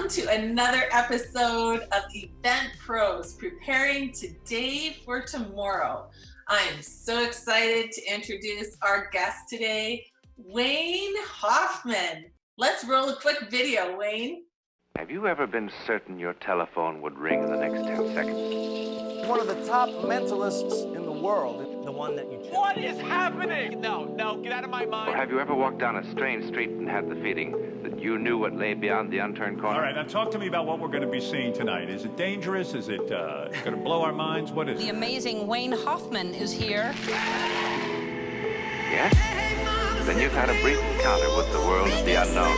welcome to another episode of Event Pros, preparing today for tomorrow. I am so excited to introduce our guest today, Wayne Hoffman. Let's roll a quick video, Wayne. Have you ever been certain your telephone would ring in the next 10 seconds? One of the top mentalists in the world. The one that you chose. What is happening? No, get out of my mind. Or have you ever walked down a strange street and had the feeling that you knew what lay beyond the unturned corner? All right, now talk to me about what we're going to be seeing tonight. Is it dangerous? Is it going to blow our minds? What is it? The amazing Wayne Hoffman is here. Yes? Then you've had a brief encounter with the world of the unknown.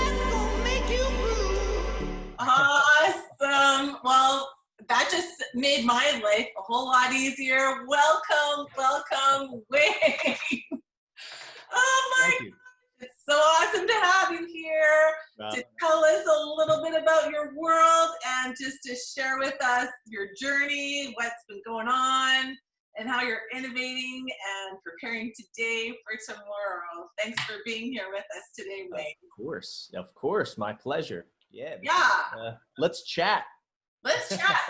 Awesome. Well, that just made my life a whole lot easier. Welcome, Wayne. Oh my God. It's so awesome to have you here to tell us a little bit about your world and just to share with us your journey, what's been going on, and how you're innovating and preparing today for tomorrow. Thanks for being here with us today, Wayne. Of course, my pleasure. Yeah. Let's chat.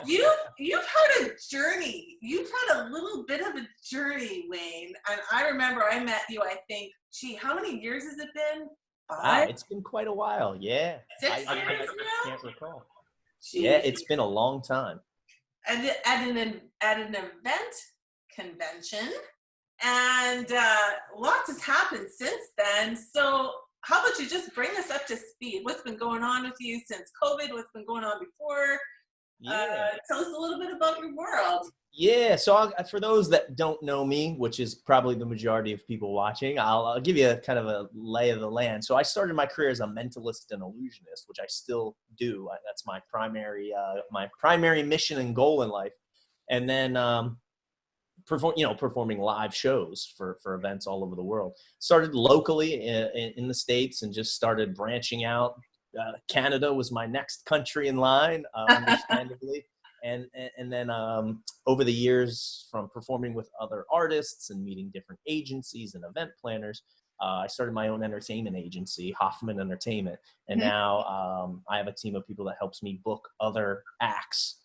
You've had a journey. You've had a little bit of a journey, Wayne. And I remember I met you, I think, how many years has it been? 5? It's been quite a while. Yeah. 6 years I now? can't recall. Jeez. Yeah, it's been a long time. At an event convention, and lots has happened since then. So how about you just bring us up to speed? What's been going on with you since COVID? What's been going on before? Tell us a little bit about your world. Yeah, so for those that don't know me, which is probably the majority of people watching, I'll give you a kind of a lay of the land. So I started my career as a mentalist and illusionist, which I still do. That's my primary mission and goal in life. And then performing live shows for events all over the world. Started locally in the States and just started branching out. Canada was my next country in line, understandably. And then over the years, from performing with other artists and meeting different agencies and event planners, I started my own entertainment agency, Hoffman Entertainment. And now I have a team of people that helps me book other acts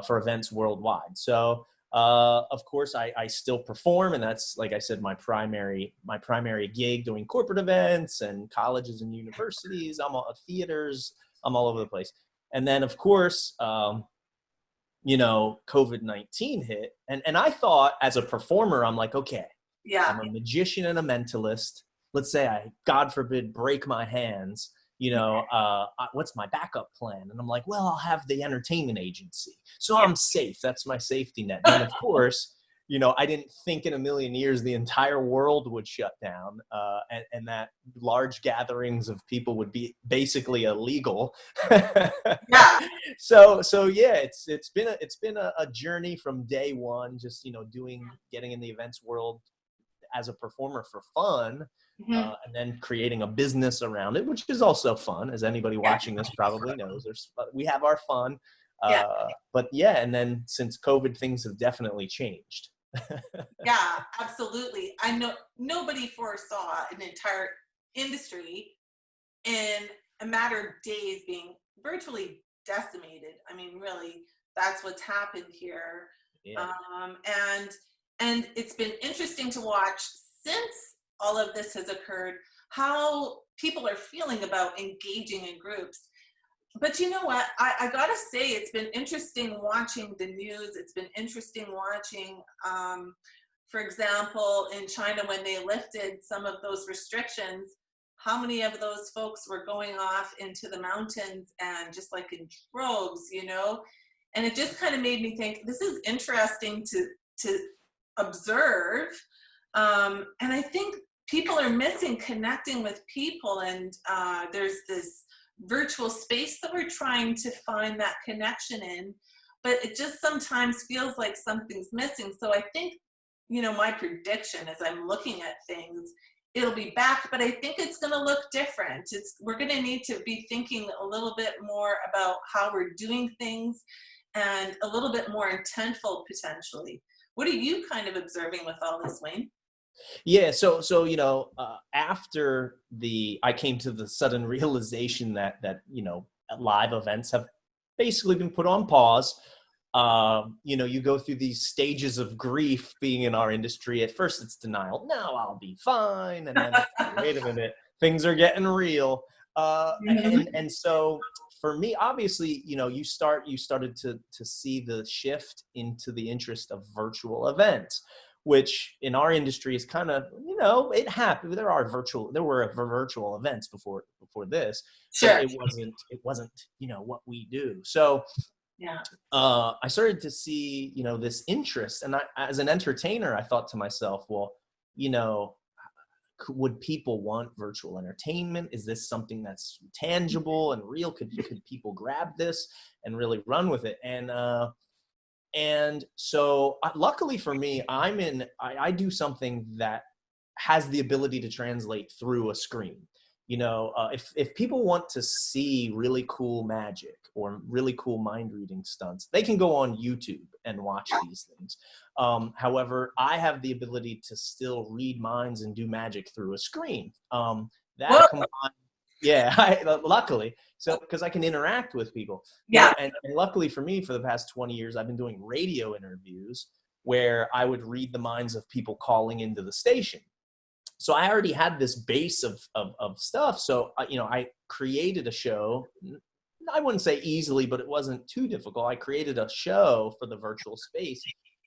for events worldwide. So of course, I still perform, and that's, like I said, my primary gig, doing corporate events and colleges and universities. I'm at theaters. I'm all over the place. And then, of course, COVID-19 hit, and I thought, as a performer, I'm like, okay, I'm a magician and a mentalist. Let's say I, God forbid, break my hands. What's my backup plan? And I'm like, well, I'll have the entertainment agency. So I'm safe. That's my safety net. And of course, I didn't think in a million years the entire world would shut down and that large gatherings of people would be basically illegal. So yeah, it's been a journey from day one, just, getting in the events world as a performer for fun. And then creating a business around it, which is also fun, as anybody watching this probably knows. We have our fun, and then since COVID, things have definitely changed. Yeah, absolutely. I know nobody foresaw an entire industry in a matter of days being virtually decimated. I mean, really, that's what's happened here. Yeah. And it's been interesting to watch since all of this has occurred, how people are feeling about engaging in groups. But you know what? I gotta say, it's been interesting watching the news. It's been interesting watching, for example, in China, when they lifted some of those restrictions, how many of those folks were going off into the mountains and just like in droves, And it just kind of made me think, this is interesting to observe. And I think people are missing connecting with people, and there's this virtual space that we're trying to find that connection in, but it just sometimes feels like something's missing. So I think, my prediction as I'm looking at things, it'll be back, but I think it's going to look different. We're going to need to be thinking a little bit more about how we're doing things and a little bit more intentful potentially. What are you kind of observing with all this, Wayne? Yeah. So, after I came to the sudden realization that, live events have basically been put on pause. You go through these stages of grief being in our industry. At first it's denial. No, I'll be fine. And then it's, wait a minute, things are getting real. And so for me, obviously, you started to see the shift into the interest of virtual events, which in our industry is kind of, it happened. There were virtual events before this, Sure. but it wasn't, what we do. So Yeah. I started to see, this interest. And as an entertainer, I thought to myself, well, would people want virtual entertainment? Is this something that's tangible and real? Could people grab this and really run with it? And so luckily for me, I do something that has the ability to translate through a screen. If people want to see really cool magic or really cool mind reading stunts, they can go on YouTube and watch these things. However, I have the ability to still read minds and do magic through a screen. Luckily, because I can interact with people. Yeah. And luckily for me, for the past 20 years, I've been doing radio interviews where I would read the minds of people calling into the station. So I already had this base of stuff. So, I created a show. I wouldn't say easily, but it wasn't too difficult. I created a show for the virtual space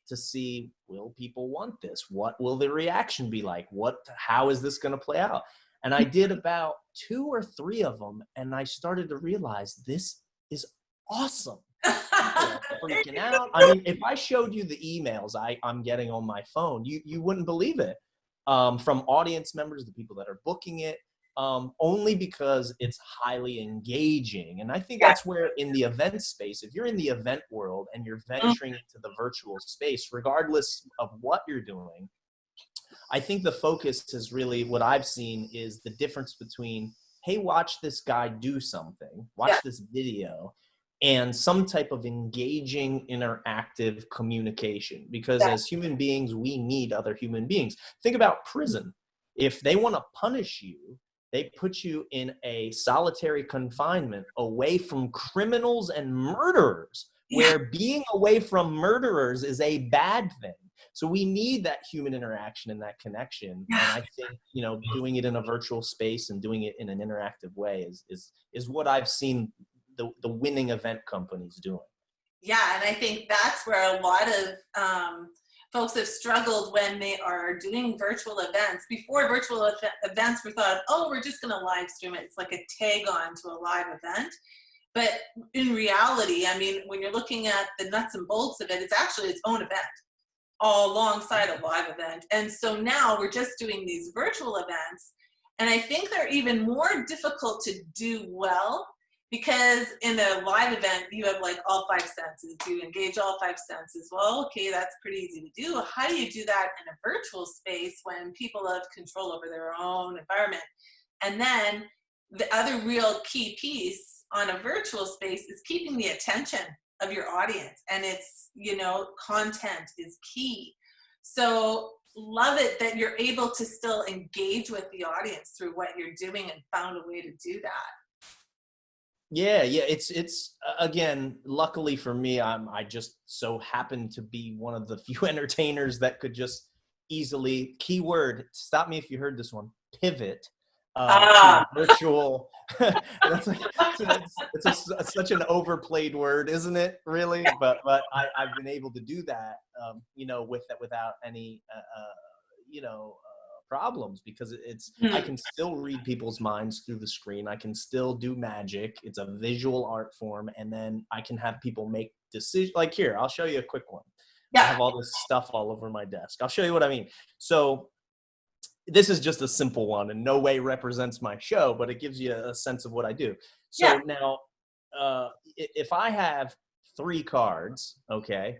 to see, will people want this? What will the reaction be like? How is this going to play out? And I did about 2 or 3 of them. And I started to realize this is awesome. Freaking out. I mean, if I showed you the emails I'm getting on my phone, you wouldn't believe it. From audience members, the people that are booking it, only because it's highly engaging. And I think that's where in the event space, if you're in the event world and you're venturing into the virtual space, regardless of what you're doing, I think the focus is really what I've seen is the difference between, hey, watch this guy do something, watch this video, and some type of engaging, interactive communication. Because as human beings, we need other human beings. Think about prison. If they want to punish you, they put you in a solitary confinement away from criminals and murderers, where being away from murderers is a bad thing. So we need that human interaction and that connection. And I think, doing it in a virtual space and doing it in an interactive way is what I've seen the winning event companies doing. Yeah, and I think that's where a lot of folks have struggled when they are doing virtual events. Before virtual events, we thought, we're just going to live stream it. It's like a tag on to a live event. But in reality, I mean, when you're looking at the nuts and bolts of it, it's actually its own event, all alongside a live event. And so now we're just doing these virtual events. And I think they're even more difficult to do well, because in a live event, you have like all 5 senses. You engage all 5 senses. Well, okay, that's pretty easy to do. How do you do that in a virtual space when people have control over their own environment? And then the other real key piece on a virtual space is keeping the attention of your audience. And it's, content is key. So love it that you're able to still engage with the audience through what you're doing and found a way to do that. Yeah. It's again, luckily for me, I just so happen to be one of the few entertainers that could just easily, keyword, stop me if you heard this one, pivot to virtual. That's like, it's such an overplayed word, isn't it? Really, but I've been able to do that, without any, problems, because I can still read people's minds through the screen. I can still do magic. It's a visual art form. And then I can have people make decisions. Like here, I'll show you a quick one. I have all this stuff all over my desk. I'll show you what I mean. So this is just a simple one, and no way represents my show, but it gives you a sense of what I do. So now, if I have 3 cards, okay,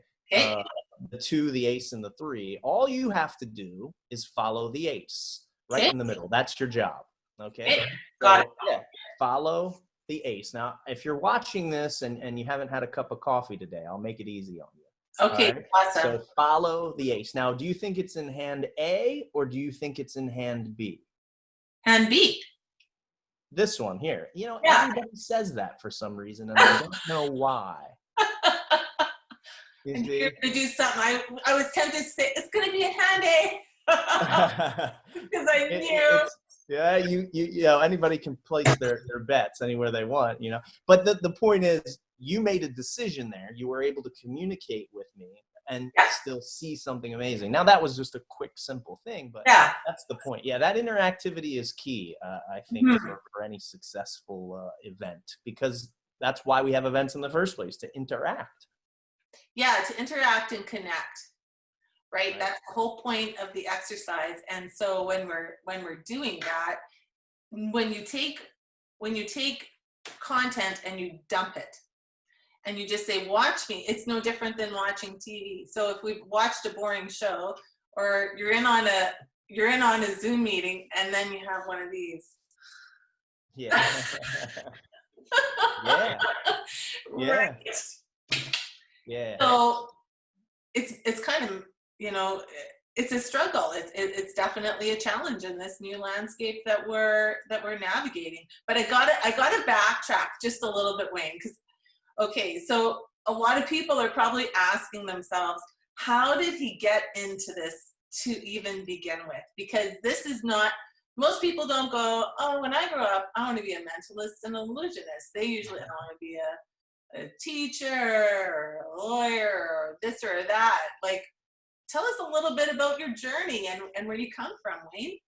the 2, the ace, and the 3, all you have to do is follow the ace right in the middle. That's your job. Okay. Got it. Yeah. Follow the ace. Now, if you're watching this and you haven't had a cup of coffee today, I'll make it easy on you. Okay. Right? Awesome. So follow the ace. Now, do you think it's in hand A or do you think it's in hand B? And B. This one here. You know, Yeah. everybody says that for some reason, and I don't know why. You And you're see? gonna do something. I was tempted to say it's gonna be a handy because I knew. Yeah, you know, anybody can place their bets anywhere they want, you know. But the point is, you made a decision there. You were able to communicate with me and Yeah. still see something amazing. Now, that was just a quick, simple thing, but Yeah. that's the point. Yeah, that interactivity is key, I think, Mhm. for any successful event, because that's why we have events in the first place, to interact. Yeah, to interact and connect. Right? Right. That's the whole point of the exercise. And so when we're doing that, when you take content and you dump it and you just say, watch me, it's no different than watching TV. So if we've watched a boring show, or you're in on a Zoom meeting and then you have one of these. Yeah. Yeah. Yeah. Right. Yeah. So it's kind of, you know, it's a struggle. It's definitely a challenge in this new landscape that we're navigating. But I gotta backtrack just a little bit, Wayne, because okay, so a lot of people are probably asking themselves, how did he get into this to even begin with? Because this is not, most people don't go, oh, when I grow up, I want to be a mentalist and illusionist. They usually, I want to be a teacher or a lawyer or this or that. Like, tell us a little bit about your journey and where you come from, Wayne.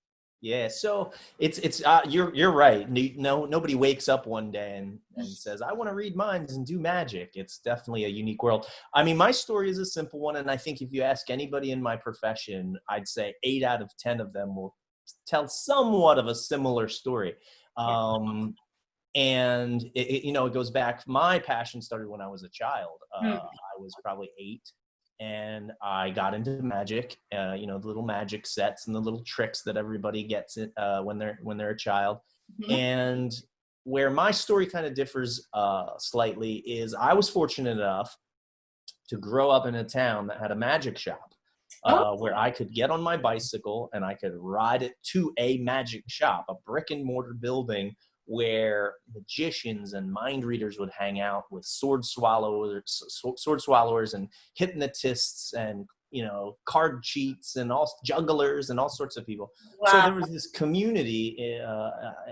Yeah, so it's you're right. No, nobody wakes up one day and says, I want to read minds and do magic. It's definitely a unique world. I mean, my story is a simple one, and I think if you ask anybody in my profession, I'd say 8 out of 10 of them will tell somewhat of a similar story. And you know, it goes back. My passion started when I was a child. I was probably 8, and I got into magic. You know, the little magic sets and the little tricks that everybody gets it when they're a child. Mm-hmm. And where my story kind of differs slightly is I was fortunate enough to grow up in a town that had a magic shop. Where I could get on my bicycle and I could ride it to a magic shop, a brick and mortar building where magicians and mind readers would hang out with sword swallowers and hypnotists and, you know, card cheats and all jugglers and all sorts of people. Wow. So there was this community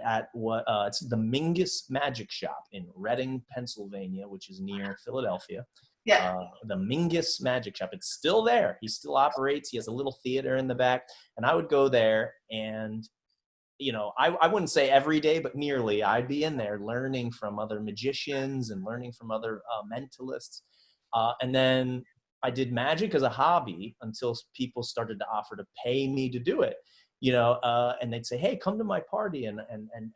at it's the Mingus Magic Shop in Reading, Pennsylvania, which is near Philadelphia. Yeah. The Mingus Magic Shop. It's still there. He still operates. He has a little theater in the back. And I would go there and, you know, I wouldn't say every day, but nearly. I'd be in there learning from other magicians and learning from other mentalists. And then I did magic as a hobby until people started to offer to pay me to do it. You know, and they'd say, hey, come to my party and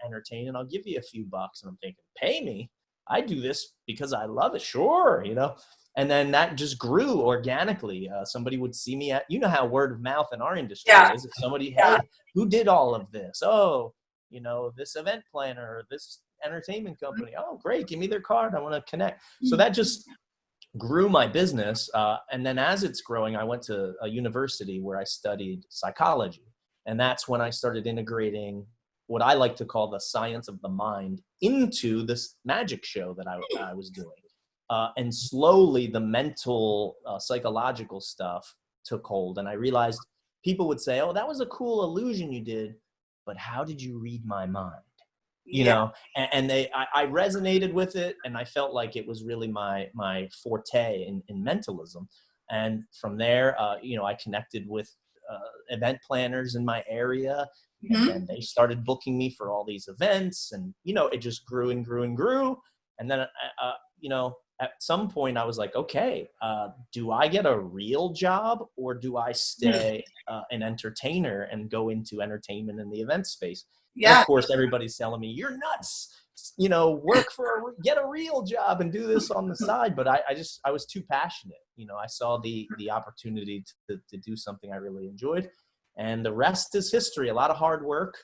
entertain, and I'll give you a few bucks. And I'm thinking, pay me? I do this because I love it. Sure, you know. And then that just grew organically. Somebody would see me at, you know how word of mouth in our industry is. If somebody, hey, who did all of this? Oh, you know, this event planner or this entertainment company. Oh, great. Give me their card. I want to connect. So that just grew my business. And then as it's growing, I went to a university where I studied psychology. And that's when I started integrating what I like to call the science of the mind into this magic show that I was doing. And slowly the mental, psychological stuff took hold. And I realized people would say, oh, that was a cool illusion you did, but how did you read my mind? You know, and I resonated with it, and I felt like it was really my forte in mentalism. And from there, you know, I connected with event planners in my area, and then they started booking me for all these events, and, you know, it just grew and grew and grew. And then, you know, at some point I was like, okay, do I get a real job, or do I stay an entertainer and go into entertainment in the event space? Yeah. And of course, everybody's telling me, you're nuts. You know, get a real job and do this on the side. But I was too passionate. You know, I saw the opportunity to do something I really enjoyed. And the rest is history. A lot of hard work,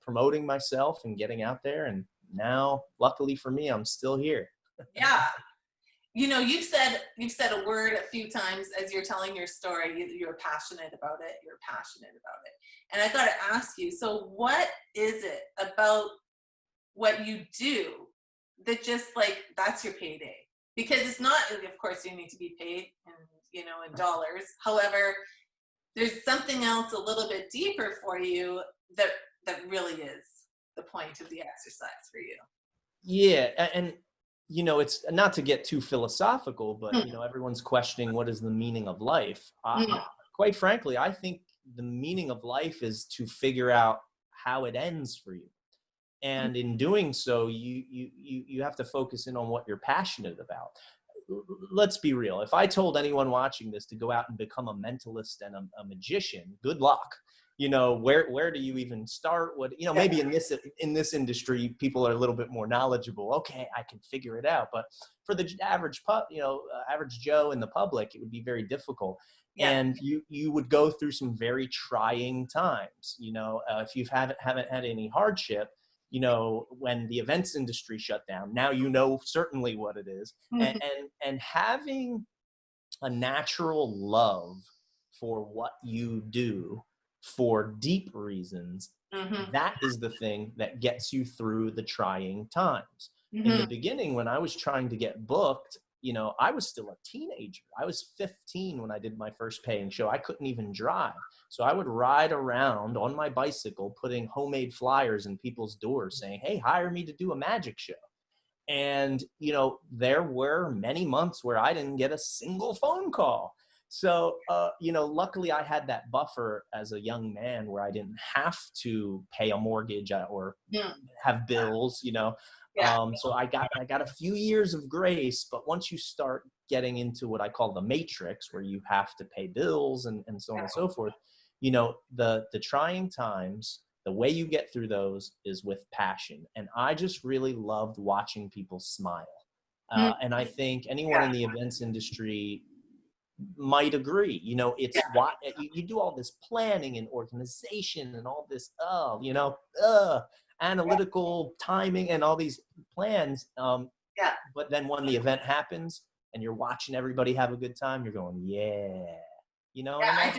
promoting myself and getting out there. And now, luckily for me, I'm still here. Yeah. You know, you've said a word a few times as you're telling your story. You're passionate about it. You're passionate about it. And I got to ask you, so what is it about what you do, that just like, that's your payday. Because it's not, of course, you need to be paid in dollars. However, there's something else a little bit deeper for you that really is the point of the exercise for you. Yeah, and it's not to get too philosophical, but Mm. everyone's questioning what is the meaning of life. Quite frankly, I think the meaning of life is to figure out how it ends for you. And in doing so, you have to focus in on what you're passionate about. Let's be real. If I told anyone watching this to go out and become a mentalist and a magician, good luck. Where do you even start? Maybe in this industry, people are a little bit more knowledgeable. Okay, I can figure it out. But for the average average Joe in the public, it would be very difficult. Yeah. And you would go through some very trying times. If you haven't had any hardship, when the events industry shut down, now certainly what it is. And having a natural love for what you do for deep reasons, that is the thing that gets you through the trying times. In the beginning, when I was trying to get booked, I was still a teenager. I was 15 when I did my first paying show. I couldn't even drive. So I would ride around on my bicycle, putting homemade flyers in people's doors saying, hey, hire me to do a magic show. And, there were many months where I didn't get a single phone call. So, luckily I had that buffer as a young man where I didn't have to pay a mortgage or have bills, So I got a few years of grace, but once you start getting into what I call the matrix, where you have to pay bills and so on and so forth, the trying times, the way you get through those is with passion. And I just really loved watching people smile. And I think anyone in the events industry might agree. It's why you do all this planning and organization and all this, analytical timing and all these plans. But then when the event happens and you're watching everybody have a good time, you're going, yeah. I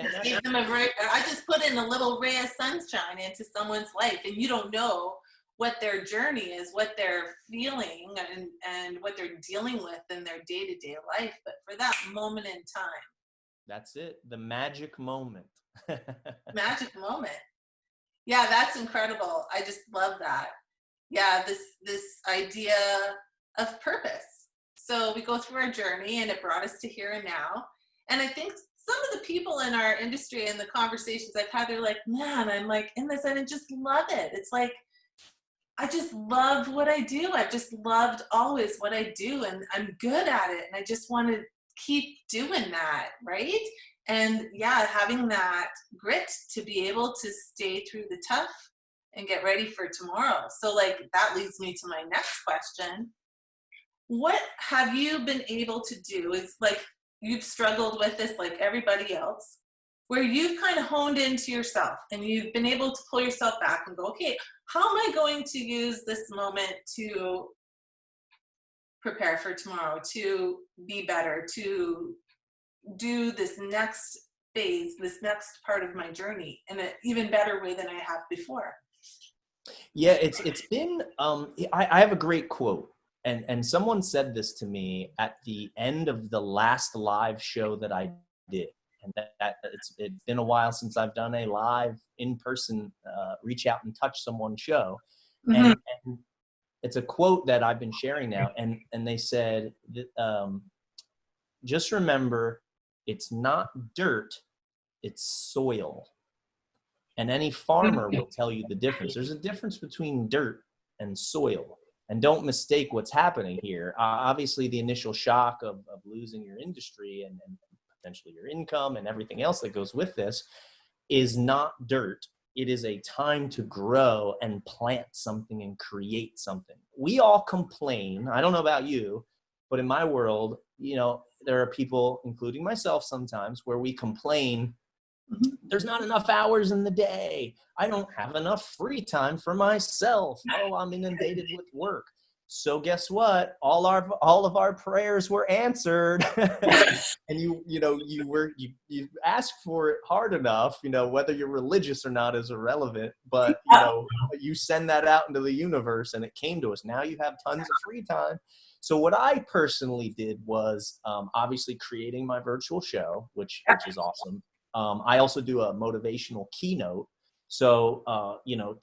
just put in a little ray of sunshine into someone's life, and you don't know what their journey is, what they're feeling, and what they're dealing with in their day-to-day life. But for that moment in time, that's it. The magic moment. Magic moment. Yeah, that's incredible. I just love that. Yeah, this idea of purpose. So we go through our journey, and it brought us to here and now. And I think some of the people in our industry and the conversations I've had, they're like, man, I'm like in this, and I just love it. It's like, I just love what I do. I've just loved always what I do, and I'm good at it. And I just want to keep doing that, right? And yeah, having that grit to be able to stay through the tough and get ready for tomorrow. So like, that leads me to my next question. What have you been able to do? Is like, you've struggled with this like everybody else, where you've kind of honed into yourself and you've been able to pull yourself back and go, okay, how am I going to use this moment to prepare for tomorrow, to be better, to do this next phase, this next part of my journey in an even better way than I have before? Yeah, it's been, I have a great quote. And someone said this to me at the end of the last live show that I did. And that it's been a while since I've done a live in-person reach out and touch someone show. And it's a quote that I've been sharing now. And they said, just remember, it's not dirt, it's soil. And any farmer will tell you the difference. There's a difference between dirt and soil. And don't mistake what's happening here. Obviously, the initial shock of losing your industry and potentially your income and everything else that goes with this is not dirt. It is a time to grow and plant something and create something. We all complain. I don't know about you, but in my world, there are people, including myself sometimes, where we complain, there's not enough hours in the day. I don't have enough free time for myself. Oh, I'm inundated with work. So guess what? All of our prayers were answered. And you asked for it hard enough, whether you're religious or not is irrelevant, but you send that out into the universe and it came to us. Now you have tons of free time. So what I personally did was obviously creating my virtual show, which is awesome. I also do a motivational keynote. So,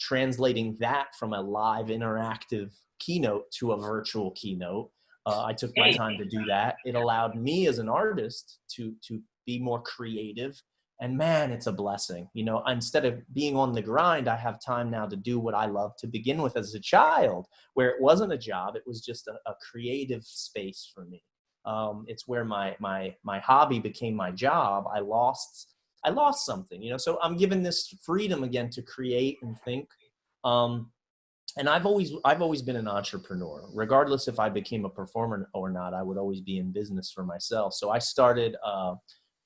translating that from a live interactive keynote to a virtual keynote, I took my time to do that. It allowed me as an artist to be more creative. And man, it's a blessing. Instead of being on the grind, I have time now to do what I love to begin with as a child, where it wasn't a job. It was just a creative space for me. It's where my hobby became my job. I lost something, so I'm given this freedom again to create and think. And I've always been an entrepreneur. Regardless if I became a performer or not, I would always be in business for myself. So I started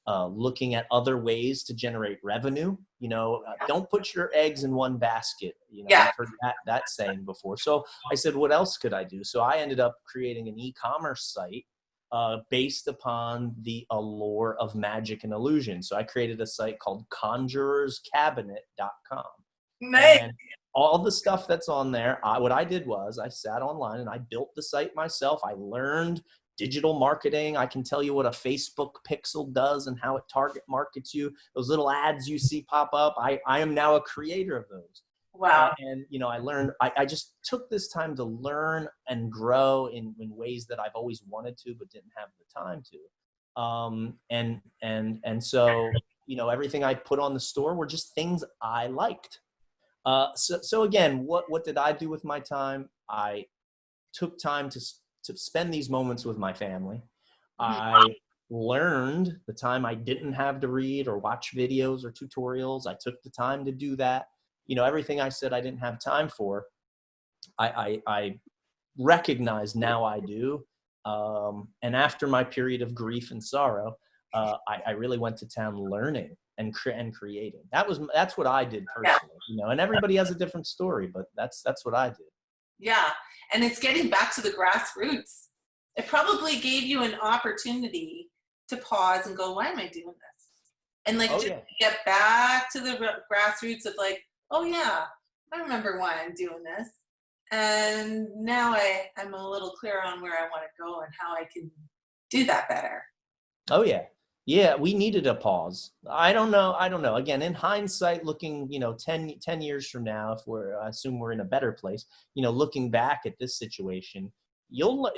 looking at other ways to generate revenue. Don't put your eggs in one basket. I've heard that saying before. So I said, what else could I do? So I ended up creating an e-commerce site based upon the allure of magic and illusion. So I created a site called conjurerscabinet.com. Nice. And all the stuff that's on there, what I did was I sat online and I built the site myself. I learned digital marketing. I can tell you what a Facebook pixel does and how it target markets you. Those little ads you see pop up, I am now a creator of those. Wow. And I learned, I just took this time to learn and grow in ways that I've always wanted to, but didn't have the time to. And so, everything I put on the store were just things I liked. So again, what did I do with my time? I took time to spend these moments with my family. I learned the time I didn't have to read or watch videos or tutorials. I took the time to do that. Everything I said I didn't have time for, I recognize now I do. And after my period of grief and sorrow, I really went to town learning and creating. That's what I did personally, and everybody has a different story, but that's what I did. Yeah. And it's getting back to the grassroots. It probably gave you an opportunity to pause and go, why am I doing this? And get back to the grassroots of like, oh yeah, I remember why I'm doing this. And now I'm a little clearer on where I want to go and how I can do that better. Oh yeah. Yeah, we needed a pause. I don't know. Again, in hindsight, looking, 10 years from now, I assume we're in a better place, looking back at this situation, you'll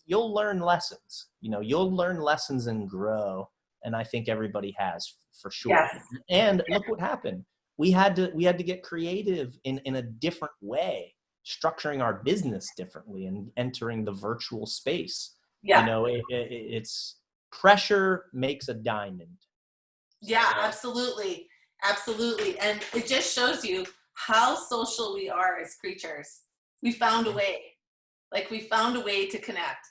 learn lessons. You'll learn lessons and grow. And I think everybody has, for sure. Yes. And look what happened. We had to get creative in a different way, structuring our business differently and entering the virtual space. Yeah. It's pressure makes a diamond. Yeah, absolutely. Absolutely. And it just shows you how social we are as creatures. We found a way. We found a way to connect.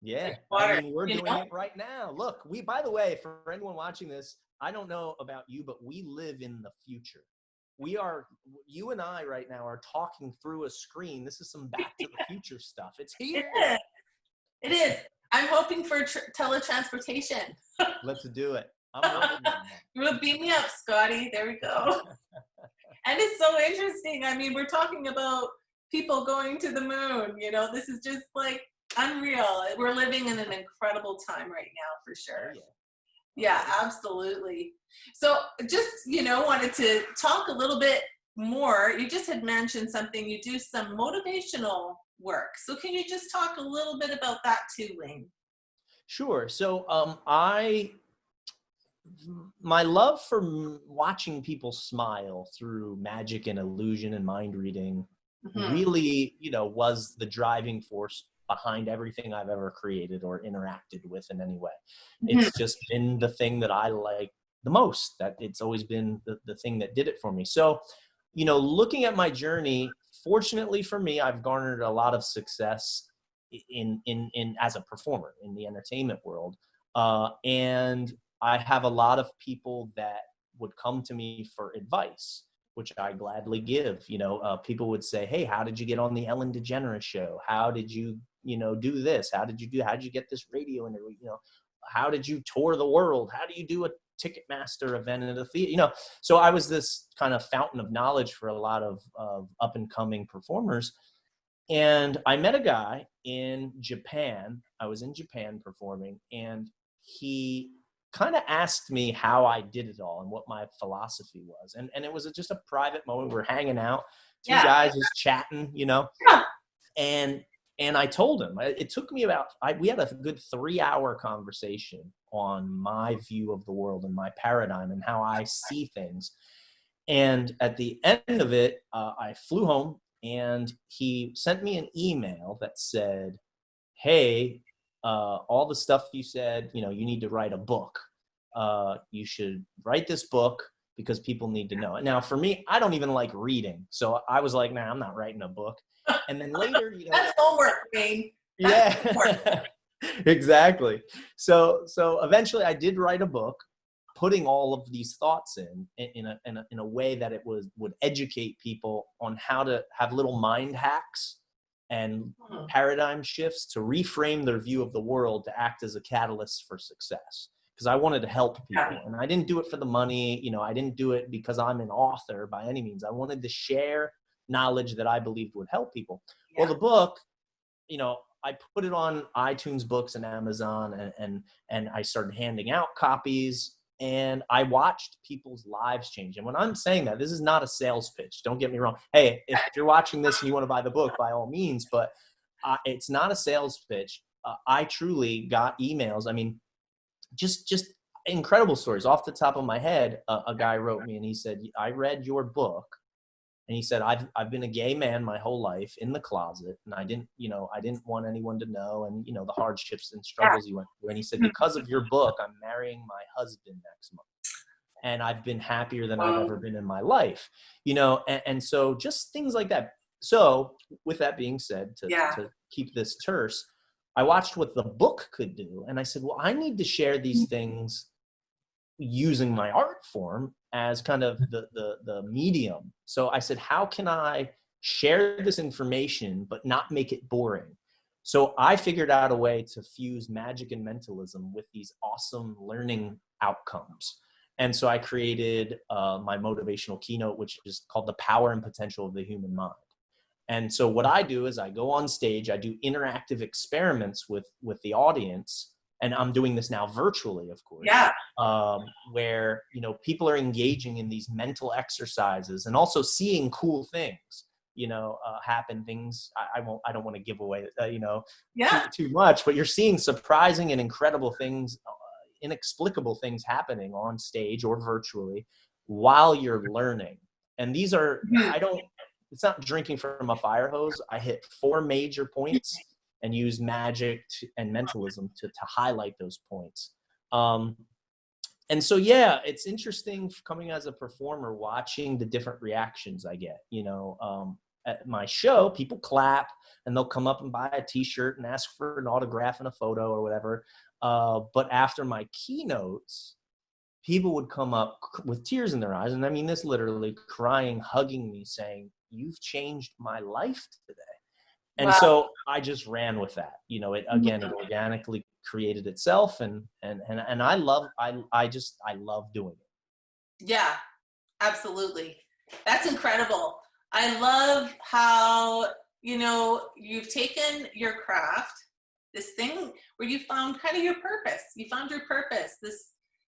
Yeah. Water, we're doing it right now. Look, by the way, for anyone watching this, I don't know about you, but we live in the future. You and I right now are talking through a screen. This is some Back to the Future stuff. It's here. It is. I'm hoping for teletransportation. Let's do it. I'm working on that. You will beam me up, Scotty. There we go. And it's so interesting. I mean, we're talking about people going to the moon. This is just unreal. We're living in an incredible time right now, for sure. Yeah, absolutely. So just, wanted to talk a little bit more. You just had mentioned something. You do some motivational work. So can you just talk a little bit about that too, Wayne? Sure. So my love for watching people smile through magic and illusion and mind reading really, was the driving force behind everything I've ever created or interacted with in any way. It's just been the thing that I like the most, that it's always been the thing that did it for me. So, looking at my journey, fortunately for me, I've garnered a lot of success in as a performer in the entertainment world. And I have a lot of people that would come to me for advice. which I gladly give. People would say, hey, how did you get on the Ellen DeGeneres show? How did you, do this? How did you get this radio interview? How did you tour the world? How do you do a Ticketmaster event at a theater? So I was this kind of fountain of knowledge for a lot of up and coming performers. And I met a guy in Japan. I was in Japan performing, and he kind of asked me how I did it all and what my philosophy was. And it was just a private moment. We're hanging out, two guys just chatting, Yeah. And I told him, it took me we had a good 3-hour conversation on my view of the world and my paradigm and how I see things. And at the end of it, I flew home, and he sent me an email that said, hey, all the stuff you said, you need to write a book. You should write this book because people need to know it. Now, for me, I don't even like reading. So I was like, nah, I'm not writing a book. And then later, That's homework, Wayne. Yeah, exactly. So eventually I did write a book, putting all of these thoughts in a way that it would educate people on how to have little mind hacks and paradigm shifts to reframe their view of the world to act as a catalyst for success. Because I wanted to help people, and I didn't do it for the money. I didn't do it because I'm an author by any means. I wanted to share knowledge that I believed would help people. Yeah. Well, the book, I put it on iTunes Books and Amazon, and I started handing out copies, and I watched people's lives change. And when I'm saying that, this is not a sales pitch. Don't get me wrong. Hey, if you're watching this and you want to buy the book, by all means, but it's not a sales pitch. I truly got emails. I mean, just incredible stories. Off the top of my head, a guy wrote me and he said, I read your book. And he said, I've been a gay man my whole life in the closet, and I didn't want anyone to know, and the hardships and struggles you went through. And he said, because of your book, I'm marrying my husband next month, and I've been happier than I've ever been in my life. And so just things like that. So with that being said, to keep this terse, I watched what the book could do, and I said, well, I need to share these things using my art form as kind of the medium. So I said, how can I share this information but not make it boring? So I figured out a way to fuse magic and mentalism with these awesome learning outcomes. And so I created my motivational keynote, which is called The Power and Potential of the Human Mind. And so what I do is I go on stage, I do interactive experiments with the audience. And I'm doing this now virtually, of course, where, people are engaging in these mental exercises and also seeing cool things, happen. Things I don't want to give away, too much, but you're seeing surprising and incredible things, inexplicable things happening on stage or virtually while you're learning. And these are, it's not drinking from a fire hose. I hit 4 major points and use magic and mentalism to highlight those points. And so, it's interesting coming as a performer, watching the different reactions I get. At my show, people clap and they'll come up and buy a t-shirt and ask for an autograph and a photo or whatever. But after my keynotes, people would come up with tears in their eyes. And I mean this literally, crying, hugging me, saying, "You've changed my life today." And so I just ran with that. It organically created itself, and I love doing it. Yeah, absolutely. That's incredible. I love how, you've taken your craft, this thing where you found kind of your purpose. You found your purpose,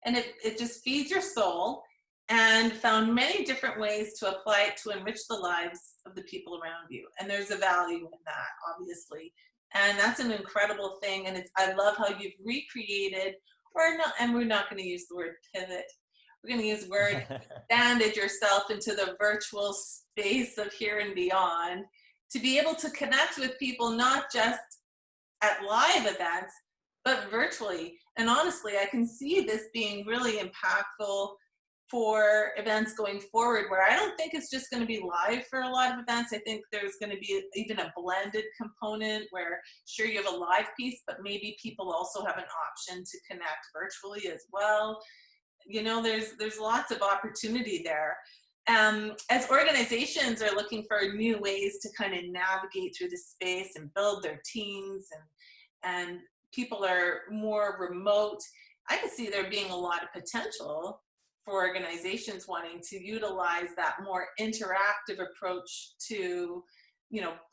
and it just feeds your soul, and found many different ways to apply it to enrich the lives of the people around you. And there's a value in that, obviously. And that's an incredible thing. And I love how you've recreated, and we're not going to use the word pivot. We're going to use the word expanded yourself into the virtual space of here and beyond, to be able to connect with people, not just at live events, but virtually. And honestly, I can see this being really impactful for events going forward, where I don't think it's just going to be live for a lot of events. I think there's going to be even a blended component where, sure, you have a live piece, but maybe people also have an option to connect virtually as well. There's lots of opportunity there. as organizations are looking for new ways to kind of navigate through the space and build their teams, and people are more remote, I can see there being a lot of potential for organizations wanting to utilize that more interactive approach to,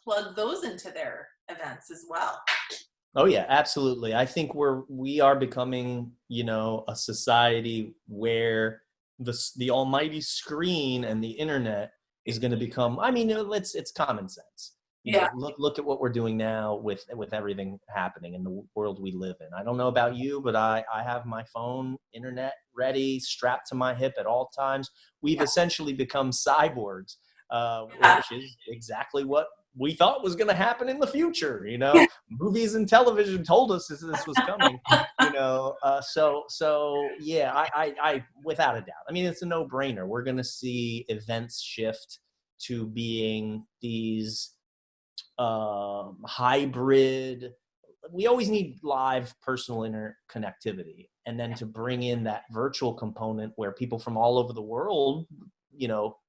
plug those into their events as well. Oh yeah, absolutely. I think we are becoming, a society where the almighty screen and the internet is going to become, I mean, it's common sense. Yeah. Look at what we're doing now with everything happening in the world we live in. I don't know about you, but I have my phone, internet ready, strapped to my hip at all times. We've essentially become cyborgs, which is exactly what we thought was going to happen in the future. Movies and television told us this was coming. So yeah, I without a doubt. I mean, it's a no-brainer. We're going to see events shift to being these hybrid. We always need live personal interconnectivity, and then to bring in that virtual component where people from all over the world,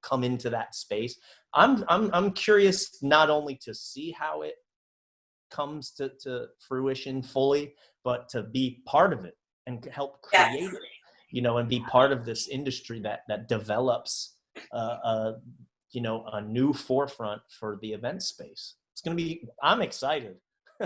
come into that space. I'm curious not only to see how it comes to fruition fully, but to be part of it and help create it, and be part of this industry that develops a new forefront for the event space. It's going to be, I'm excited.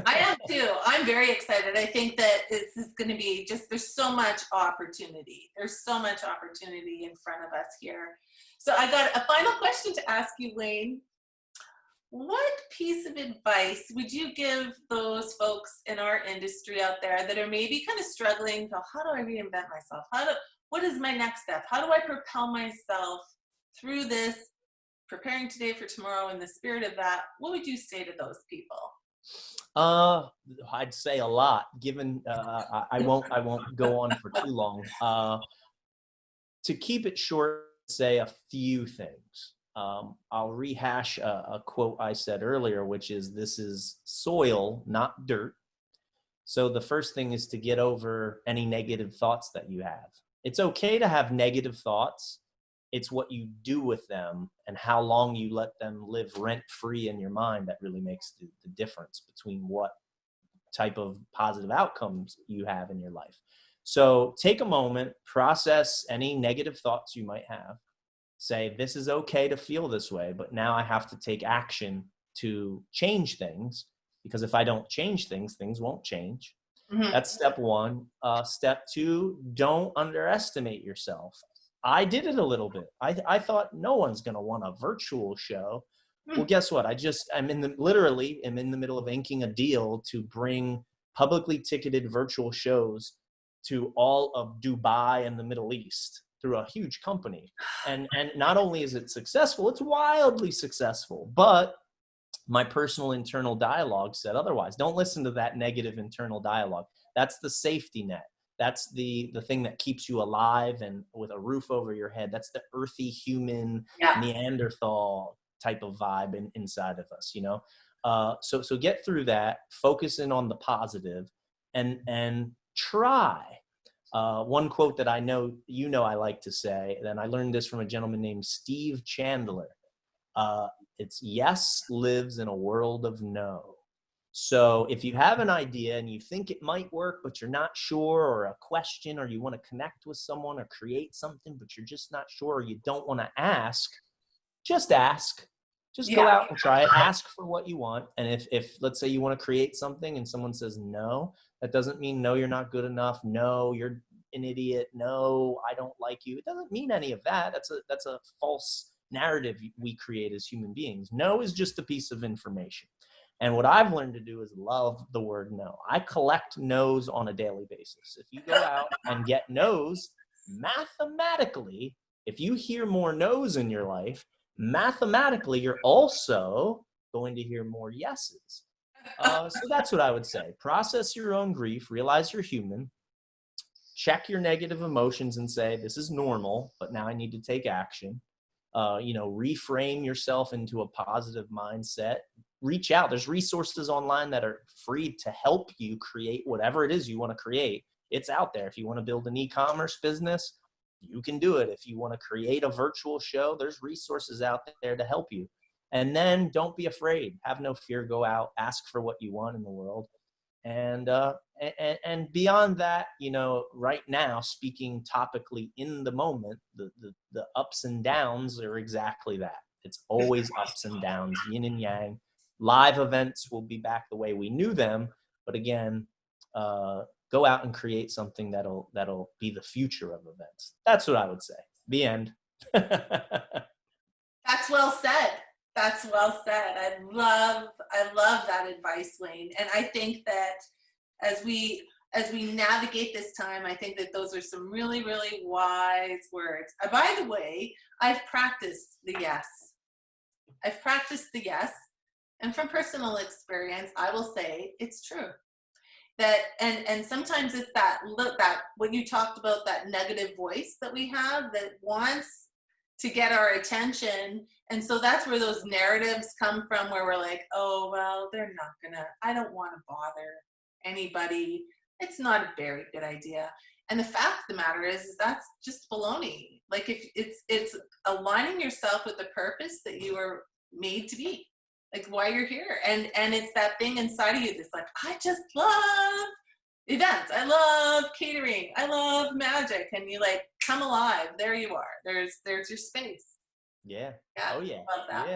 I am too. I'm very excited. I think that this is going to be there's so much opportunity. There's so much opportunity in front of us here. So I got a final question to ask you, Wayne. What piece of advice would you give those folks in our industry out there that are maybe kind of struggling to, how do I reinvent myself? What is my next step? How do I propel myself through this, preparing today for tomorrow in the spirit of that? What would you say to those people? I'd say a lot, given I won't go on for too long. To keep it short, say a few things. I'll rehash a quote I said earlier, which is, this is soil, not dirt. So the first thing is to get over any negative thoughts that you have. It's okay to have negative thoughts. It's what you do with them and how long you let them live rent-free in your mind that really makes the difference between what type of positive outcomes you have in your life. So take a moment, process any negative thoughts you might have. Say, this is okay to feel this way, but now I have to take action to change things, because if I don't change things, things won't change. Mm-hmm. That's step one. Step two, don't underestimate yourself. I did it a little bit. I thought no one's going to want a virtual show. Well, guess what? I'm in the middle of inking a deal to bring publicly ticketed virtual shows to all of Dubai and the Middle East through a huge company. And not only is it successful, it's wildly successful, but my personal internal dialogue said otherwise. Don't listen to that negative internal dialogue. That's the safety net. That's the thing that keeps you alive and with a roof over your head. That's the earthy human Neanderthal type of vibe inside of us, So get through that, focus in on the positive, and try. One quote that I know I like to say, and I learned this from a gentleman named Steve Chandler. It's, yes lives in a world of no. So if you have an idea and you think it might work, but you're not sure, or a question, or you want to connect with someone or create something, but you're just not sure, or you don't want to ask, just ask. Just go out and try it. Ask for what you want. And if let's say you want to create something and someone says no, that doesn't mean no, you're not good enough. No, you're an idiot. No, I don't like you. It doesn't mean any of that. That's a false narrative we create as human beings. No is just a piece of information. And what I've learned to do is love the word no. I collect no's on a daily basis. If you go out and get no's, mathematically, if you hear more no's in your life, mathematically, you're also going to hear more yeses. So that's what I would say. Process your own grief, realize you're human, check your negative emotions and say, this is normal, but now I need to take action. Reframe yourself into a positive mindset. Reach out. There's resources online that are free to help you create whatever it is you want to create. It's out there. If you want to build an e-commerce business, you can do it. If you want to create a virtual show, there's resources out there to help you. And then don't be afraid. Have no fear. Go out, ask for what you want in the world. And beyond that, you know, right now, speaking topically in the moment, the ups and downs are exactly that. It's always ups and downs, yin and yang. Live events will be back the way we knew them. But again, go out and create something that'll be the future of events. That's what I would say. The end. That's well said. That's well said. I love that advice, Wayne. And I think that as we navigate this time, I think that those are some really, really wise words. By the way, I've practiced the yes. And from personal experience, I will say it's true. That and sometimes it's that what you talked about, that negative voice that we have that wants to get our attention. And so that's where those narratives come from, where we're like, oh, well, I don't want to bother anybody. It's not a very good idea. And the fact of the matter is that's just baloney. Like, if it's aligning yourself with the purpose that you were made to be, like why you're here. And it's that thing inside of you that's like, I just love events. I love catering. I love magic. And you like come alive. There you are. There's your space. Yeah. Yeah. Oh yeah. Love that.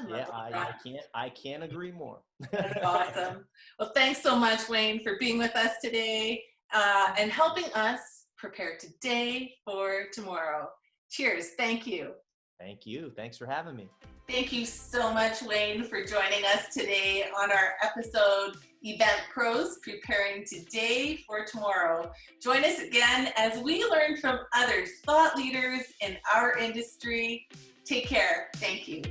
Yeah. I can't agree more. That's awesome. Well, thanks so much, Wayne, for being with us today and helping us prepare today for tomorrow. Cheers. Thank you. Thank you. Thanks for having me. Thank you so much, Wayne, for joining us today on our episode, Event Pros, Preparing Today for Tomorrow. Join us again as we learn from other thought leaders in our industry. Take care. Thank you.